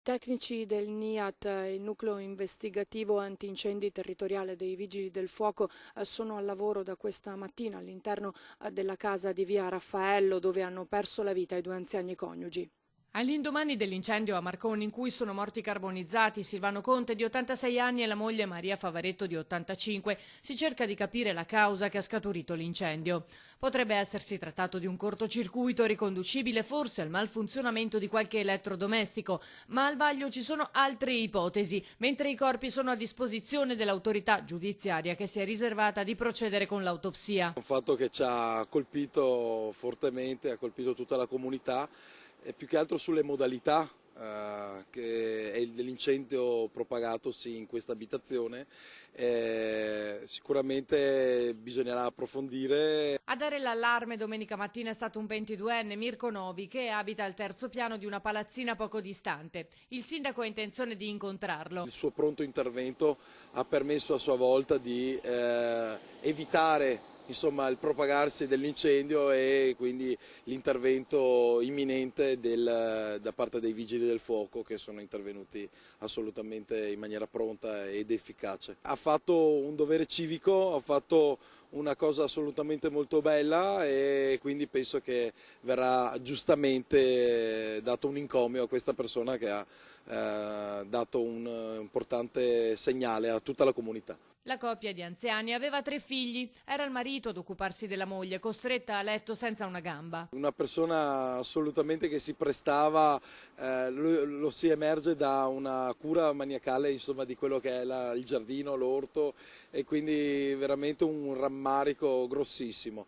Tecnici del NIAT, il nucleo investigativo antincendi territoriale dei Vigili del Fuoco, sono al lavoro da questa mattina all'interno della casa di via Raffaello, dove hanno perso la vita i due anziani coniugi. All'indomani dell'incendio a Marconi, in cui sono morti carbonizzati Silvano Conte di 86 anni e la moglie Maria Favaretto di 85, si cerca di capire la causa che ha scaturito l'incendio. Potrebbe essersi trattato di un cortocircuito riconducibile forse al malfunzionamento di qualche elettrodomestico, ma al vaglio ci sono altre ipotesi, mentre i corpi sono a disposizione dell'autorità giudiziaria che si è riservata di procedere con l'autopsia. Un fatto che ci ha colpito fortemente, ha colpito tutta la comunità, e più che altro sulle modalità dell'incendio propagatosi in questa abitazione. Sicuramente bisognerà approfondire. A dare l'allarme domenica mattina è stato un 22enne, Mirko Novi, che abita al terzo piano di una palazzina poco distante. Il sindaco ha intenzione di incontrarlo. Il suo pronto intervento ha permesso a sua volta di evitare il propagarsi dell'incendio e quindi l'intervento imminente da parte dei vigili del fuoco, che sono intervenuti assolutamente in maniera pronta ed efficace. Ha fatto un dovere civico, ha fatto una cosa assolutamente molto bella e quindi penso che verrà giustamente dato un encomio a questa persona che ha dato un importante segnale a tutta la comunità. La coppia di anziani aveva 3 figli, era il marito ad occuparsi della moglie, costretta a letto senza una gamba. Una persona assolutamente che si prestava, lo si emerge da una cura maniacale di quello che è il giardino, l'orto, e quindi veramente un rammarico grossissimo.